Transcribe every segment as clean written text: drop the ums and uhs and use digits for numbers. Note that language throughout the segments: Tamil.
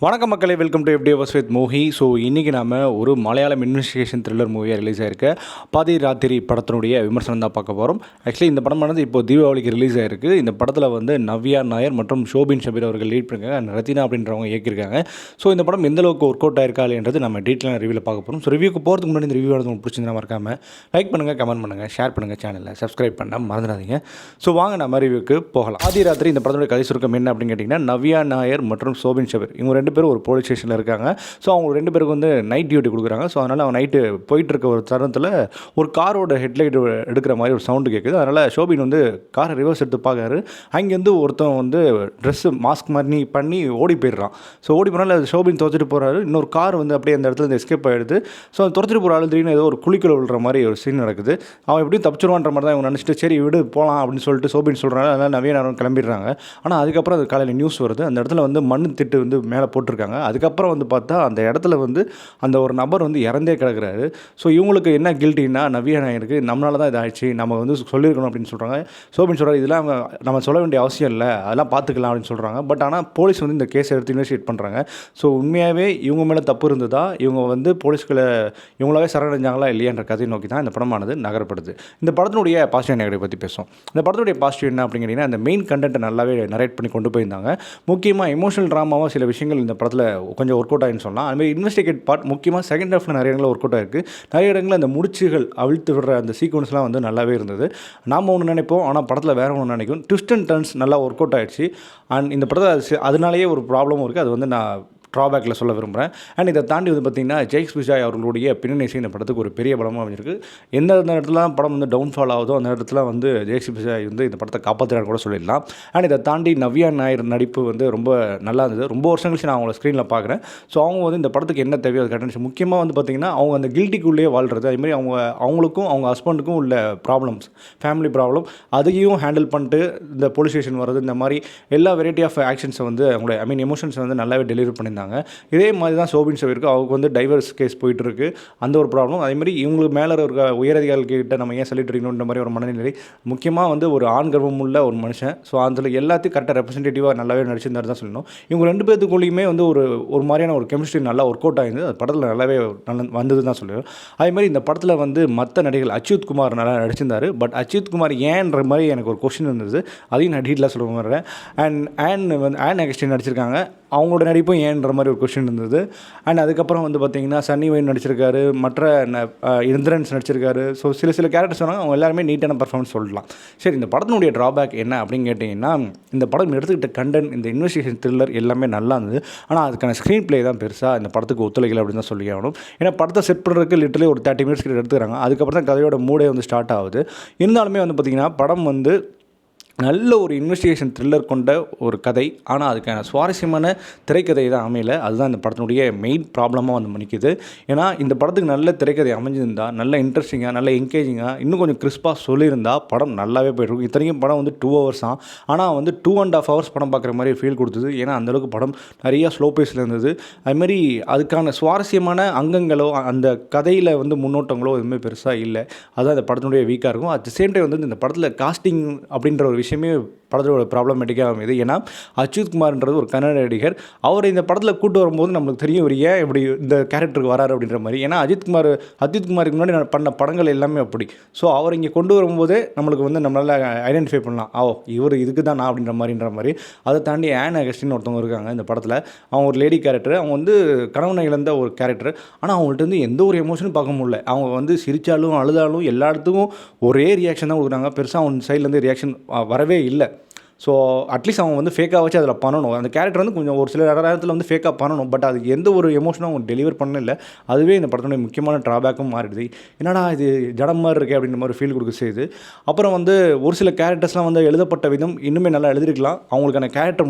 வணக்கம் மக்களே, welcome to FT verse with Mohi. So இன்றைக்கி நாம் ஒரு மலையாளம் இன்வெஸ்டிகேஷன் த்ரில்லர் மூவியாக ரிலீஸ் ஆகிருக்கு பாதி ராத்திரி படத்தினுடைய விமர்சனம் தான் பார்க்க போகிறோம். ஆக்சுவலி இந்த படமானது இப்போ தீபாவளிக்கு ரிலீஸ் ஆகிருக்கு. இந்த படத்தில் வந்து நவ்யா நாயர் மற்றும் ஷோபின் ஷபீர் அவர்கள் லீட் பண்ணிருக்காங்க. ரத்தினா அப்படின்றவங்க இயக்கியிருக்காங்க. ஸோ இந்த படம் எந்த அளவுக்கு ஒர்க் அவுட் ஆயிருக்கா இல்லைன்றது நம்ம டீட்டெயிலாக ரிவ்யூவில் பார்க்க போகிறோம். ஸோ ரிவ்யூக்கு போகிறதுக்கு முன்னாடி இந்த ரிவ்யூ உங்களுக்கு பிடிச்சிருந்தா மறக்காமல் லைக் பண்ணுங்கள், கமெண்ட் பண்ணுங்கள், ஷேர் பண்ணுங்கள், சேனலில் சப்ஸ்கிரைப் பண்ண மறந்துடாதீங்க. ஸோ வாங்க நம்ம ரிவ்யூக்கு போகலாம். ஆதி ராத்திரி இந்த படத்துடைய கதை சுருக்கம் என்ன அப்படின்னு கேட்டிங்கன்னா, நவ்யா நாயர் மற்றும் ஷோபின் ஷபீர் இவங்க ரெண்டு பேரும் ஒரு போலீஸ் ஸ்டேஷன் இருக்காங்க. ஸோ அவங்க ரெண்டு பேருக்கு வந்து நைட் டியூட்டி கொடுக்குறாங்க. ஸோ அதனால் அவங்க நைட்டு போயிட்டு இருக்க ஒரு தருணத்தில் ஒரு காரோட ஹெட்லைட் எடுக்கிற மாதிரி ஒரு சவுண்டு கேட்குது. அதனால் ஷோபின் வந்து காரை ரிவர்ஸ் எடுத்து பார்க்குறாரு. அங்கேருந்து ஒருத்தன் வந்து ட்ரெஸ்ஸு மாஸ்க் மாதிரி பண்ணி ஓடி போயிடுறான். ஸோ ஓடி போனால ஷோபின் துவச்சிட்டு போகிறாரு. இன்னொரு கார் வந்து அப்படியே அந்த இடத்துல எஸ்கேப் ஆகிடுது. ஸோ துரத்துட்டு போகிற ஆள் திடீர்னு ஏதோ ஒரு குழிக்குள்ள விழுற மாதிரி ஒரு சீன் நடக்குது. அவன் எப்படியும் தப்பிச்சிருவான்ற மாதிரி தான் இவங்க நினச்சிட்டு சரி விடு போகலாம் அப்படின்னு சொல்லிட்டு ஷோபின் சொல்கிறாங்க. அதனால் நவீன நேரம் கிளம்பிடுறாங்க. ஆனால் அதுக்கப்புறம் அது காலையில் நியூஸ் வருது. அந்த இடத்துல வந்து மண் திட்டு வந்து மேலே போட்டிருக்காங்க. அதுக்கப்புறம் வந்து பார்த்தா அந்த இடத்துல வந்து அந்த ஒரு நபர் வந்து இறந்தே கிடக்குறாரு. ஸோ இவங்களுக்கு என்ன கில்ட்டின்னா, நவ்யா நாயருக்கு நம்மளால தான் இதாகிடுச்சு, நம்ம வந்து சொல்லியிருக்கணும் அப்படின்னு சொல்கிறாங்க. ஷோபின் சொல்கிறார், இதெல்லாம் நம்ம சொல்ல வேண்டிய அவசியம் இல்லை, அதெல்லாம் பார்த்துக்கலாம் அப்படின்னு சொல்கிறாங்க. பட் ஆனால் போலீஸ் வந்து இந்த கேஸை எடுத்து இன்வெஸ்டிகேட் பண்ணுறாங்க. ஸோ உண்மையாகவே இவங்க மேலே தப்பு இருந்ததா, இவங்க வந்து போலீஸ்களை இவங்களாவே சரணடைஞ்சாங்களா இல்லையான்ற கதையை நோக்கி தான் இந்த படமானது நகரப்படுது. இந்த படத்தினுடைய பாசிட்டிவ் நெகட்டிவ் பற்றி பேசும். இந்த படத்துடைய பாசிட்டிவ் என்ன அப்படிங்கிறீங்கன்னா, அந்த மெயின் கண்டென்ட்டை நல்லாவே நரேட் பண்ணி கொண்டு போயிருந்தாங்க. முக்கியமாக எமோஷனல் ட்ராமாவாக சில விஷயங்கள் இந்த படத்தில் கொஞ்சம் ஒர்க் அவுட் ஆகின்னு சொல்லலாம். அதுமாதிரி இன்வெஸ்டிகேட் பார்ட் முக்கியமாக செகண்ட் ஹாஃபில் நிறைய இடங்களில் ஒர்க் அவுட் ஆகிருக்கு. நிறைய இடங்களில் அந்த முடிச்சுகள் அவிழ்த்து விடுற அந்த சீக்வன்ஸ்லாம் வந்து நல்லாவே இருந்தது. நாம் ஒன்று நினைப்போம், ஆனால் படத்தில் வேறு ஒன்று நினைக்கும். ட்விஸ்ட் அண்ட் டர்ன்ஸ் நல்லா ஒர்க் அவுட் ஆகிடுச்சு. அண்ட் இந்த படத்தில் அதனாலேயே ஒரு ப்ராப்ளமும் இருக்குது. அது வந்து நான் ட்ராபேக்கில் சொல்ல விரும்புகிறேன். அண்ட் இதை தாண்டி வந்து பார்த்திங்கன்னா, ஜெய்க்ஸ் விஜய் அவர்களுடைய பின்னணி இசை இந்த படத்துக்கு ஒரு பெரிய பலமாக அமைஞ்சிருக்கு. எந்த இடத்துல படம் வந்து டவுன்ஃபால் ஆகுதோ அந்த இடத்துல வந்து ஜெய்க்ஸ் விஜய் வந்து இந்த படத்தை காப்பாற்றுறான்னு கூட சொல்லிடலாம். அண்ட் இதை தாண்டி நவ்யா நாயர் நடிப்பு வந்து ரொம்ப நல்லா இருந்தது. ரொம்ப வருஷம் கழிச்சு நான் அவங்கள ஸ்க்ரீனில் பார்க்குறேன். ஸோ அவங்க வந்து இந்த படத்துக்கு என்ன தேவையோ அது கட்டணிச்சு. முக்கியமாக வந்து பார்த்திங்கன்னா, அவங்க அந்த கில்ட்டிக்குள்ளேயே வாழ்கிறது, அதுமாதிரி அவங்களுக்கும் அவங்க ஹஸ்பண்டுக்கும் உள்ள ப்ராப்ளம்ஸ், ஃபேமிலி ப்ராப்ளம், அதையும் ஹேண்டில் பண்ணிட்டு இந்த போலீஸ் ஸ்டேஷன் வர்றது, இந்த மாதிரி எல்லா வெரைட்டி ஆஃப் ஆக்ஷன்ஸை வந்து அவங்களோட எமோஷன்ஸை வந்து நல்லாவே டெலிவரி பண்ணியிருந்தாங்க. இதே மாதிரி தான் ஷோபின் ஷபீருக்கு அவருக்கு வந்து டைவர்ஸ் கேஸ் போயிட்டுருக்கு, அந்த ஒரு ப்ராப்ளம். அதேமாதிரி இவங்களுக்கு மேலே இருக்க உயரதிகாரிகிட்ட நம்ம ஏன் சொல்லிட்டு இருக்கணுன்ற மாதிரி ஒரு மனநிலை. முக்கியமாக வந்து ஒரு ஆண் கர்வம் உள்ள ஒரு மனுஷன். ஸோ அதில் எல்லாத்தையும் கரெக்டாக ரெப்ரஸன்டேட்டிவாக நல்லாவே நடிச்சிருந்தாரு தான் சொல்லணும். இவங்க ரெண்டு பேத்துக்குள்ளேயுமே வந்து ஒரு மாதிரியான ஒரு கெமிஸ்ட்ரி நல்லா ஒர்க் அவுட் ஆகிருந்தது. அது படத்தில் நல்லாவே வந்தது தான் சொல்லுவேன். அதேமாதிரி இந்த படத்தில் வந்து மற்ற நடிகர்கள் அச்சுத் குமார் நல்லா நடிச்சிருந்தார். பட் அச்சுத் குமார் ஏன்ற மாதிரி எனக்கு ஒரு கொஸ்டின் இருந்தது. அதையும் நான் டீட்டெயிலாக சொல்ல மாட்டேன். ஆன் அகஸ்டின் நடிச்சிருக்காங்க. அவங்களோட நடிப்பும் ஏன்ற மாதிரி ஒரு கொஸ்டின் இருந்தது. அண்ட் அதுக்கப்புறம் வந்து பார்த்திங்கன்னா, சன்னி வைன் நடிச்சிருக்காரு, மற்ற இந்திரன்ஸ் நடிச்சிருக்காரு. ஸோ சில கேரக்டர்ஸ் சொன்னாங்க, அவங்க எல்லாருமே நீட்டான பர்ஃபார்மன்ஸ் சொல்லலாம். சரி, இந்த படத்தினுடைய ட்ராபேக் என்ன அப்படின்னு கேட்டிங்கன்னா, இந்த படம் எடுத்துக்கிட்ட கண்டென்ட், இந்த இன்வெஸ்டிகேஷன் த்ரில்லர் எல்லாமே நல்லா இருந்தது. ஆனால் அதுக்கான ஸ்க்ரீன் பிளே தான் பெருசாக இந்த படத்துக்கு ஒத்துழைக்கலை அப்படின்னு தான் சொல்லி ஆகணும். ஏன்னா படத்தை செட் பண்ணுறதுக்கு லிட்டரலி ஒரு 30 மினிட்ஸ் கிட்ட எடுத்துக்கிறாங்க. அதுக்கப்புறம் தான் கதையோட மூடே வந்து ஸ்டார்ட் ஆகுது. இருந்தாலுமே வந்து பார்த்திங்கன்னா, படம் வந்து நல்ல ஒரு இன்வெஸ்டிகேஷன் த்ரில்லர் கொண்ட ஒரு கதை, ஆனால் அதுக்கான சுவாரஸ்யமான திரைக்கதை தான் அமையலை. அதுதான் இந்த படத்தினுடைய மெயின் ப்ராப்ளமாக வந்து நிற்கிது. ஏன்னா இந்த படத்துக்கு நல்ல திரைக்கதை அமைஞ்சிருந்தால், நல்ல இன்ட்ரெஸ்டிங்காக, நல்ல என்கேஜிங்காக, இன்னும் கொஞ்சம் கிறிஸ்பாக சொல்லியிருந்தால் படம் நல்லாவே போய்ட்டுருக்கும். இத்தனைக்கும் படம் வந்து 2 hours தான். ஆனால் வந்து 2.5 hours படம் பார்க்குற மாதிரி ஃபீல் கொடுத்தது. ஏன்னா அந்தளவுக்கு படம் நிறையா ஸ்லோ பேஸில் இருந்தது. அதுமாதிரி அதுக்கான சுவாரஸ்யமான அங்கங்களோ அந்த கதையில் வந்து முன்னோட்டங்களோ எதுவுமே பெருசாக இல்லை. அதுதான் இந்த படத்தினுடைய வீக்காக இருக்கும். அட் த சேம் டைம் வந்து இந்த படத்தில் காஸ்டிங் அப்படின்ற ஒரு விஷயமே படத்தோட ப்ராப்ளமேட்டிக்காக அமையுது. ஏன்னா அச்சுத் குமார்ன்றது ஒரு கன்னட நடிகர். அவர் இந்த படத்தில் கூட்டு வரும்போது நம்மளுக்கு தெரியும் இவர் ஏன் இப்படி இந்த கேரக்டருக்கு வராரு அப்படின்ற மாதிரி. ஏன்னா அஜித் குமாருக்கு முன்னாடி நான் பண்ண படங்கள் எல்லாமே அப்படி. ஸோ அவர் இங்கே கொண்டு வரும்போதே நம்மளுக்கு வந்து நம்மளால் ஐடென்டிஃபை பண்ணலாம், இவர் இதுக்கு தான் நான் அப்படின்ற மாதிரி. அதை தாண்டி ஆன் அகஸ்டின் ஒருத்தவங்க இருக்காங்க இந்த படத்தில். அவங்க ஒரு லேடி கேரக்டர். அவங்க வந்து கணவனை இழந்த ஒரு கேரக்டர். ஆனால் அவங்கள்ட்ட வந்து எந்த ஒரு எமோஷனும் பார்க்க முடியல. அவங்க வந்து சிரித்தாலும் அழுதாலும் எல்லா இடத்துக்கும் ஒரே ரியாக்ஷன் தான் கொடுக்குறாங்க. பெருசாக அவங்க சைட்லேருந்து ரியாக்ஷன் வரவே இல்லை. ஸோ அட்லீஸ்ட் அவங்க வந்து ஃபேக்காக வச்சு அதில் பண்ணணும். அந்த கேரக்டர் வந்து கொஞ்சம் ஒரு சில நேரத்தில் வந்து ஃபேக்காக பண்ணணும். பட் அதுக்கு எந்த ஒரு எமோஷனும் அவங்க டெலிவர் பண்ணல. அதுவே இந்த படத்தினுடைய முக்கியமான ட்ராபேக்கும் மாறிடுது. என்னடா இது ஜடம் மாதிரி இருக்கே அப்படின்ற மாதிரி ஃபீல் கொடுக்க செய்யுது. அப்புறம் வந்து ஒரு சில கேரக்டர்ஸ்லாம் வந்து எழுதப்பட்ட விதம் இன்னுமே நல்லா எழுதிருக்கலாம். அவங்களுக்கான கேரக்டர்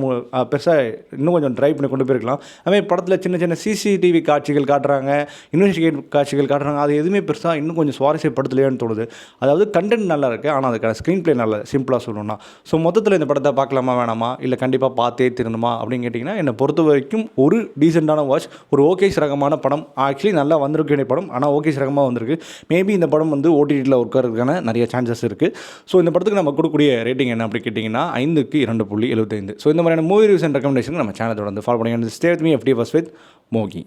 பெருசாக இன்னும் கொஞ்சம் ட்ரை பண்ணி கொண்டு போயிருக்கலாம். அதுமாதிரி படத்தில் சின்ன சின்ன சிசிடிவி காட்சிகள் காட்டுறாங்க, இன்வெஸ்டிகேட் காட்சிகள் காட்டுறாங்க. அது எதுவுமே பெருசாக இன்னும் கொஞ்சம் சுவாரஸ்யப்படுத்தலையான்னு தோணுது. அதாவது கண்டென்ட் நல்லா இருக்குது, ஆனால் அதுக்கான ஸ்க்ரீன் பிளே நல்லா சிம்பிளாக சொல்லணும்னா. ஸோ மொத்தத்தில் இந்த படத்தை பார்க்கலாமா வேணாமா, இல்லை கண்டிப்பாக பார்த்தே திருணுமா அப்படின்னு கேட்டிங்கன்னா, என்னை பொறுத்த வரைக்கும் ஒரு டீசெண்டான வாட்ச், ஒரு ஓகேஸ் ரகமான படம். ஆக்சுவலி நல்லா வந்திருக்கு வேண்டிய படம், ஆனால் ஓகேஸ் ரகமாக வந்திருக்கு. மேபி இந்த படம் வந்து ஓடிடியில் உட்காரதுக்கான நிறைய சான்சஸ் இருக்குது. ஸோ இந்த படத்துக்கு நம்ம கொடுக்கக்கூடிய ரேட்டிங் என்ன அப்படி கேட்டிங்கன்னா 5க்கு 2.75. ஸோ இந்த மாதிரியான மூவி ரிவ்யூஸ் அண்ட் ரெக்கமெண்டேஷன் நம்ம சேனல் தொடர்ந்து ஃபாலோ பண்ணுங்க. Stay with me FD Buzz with மோகி.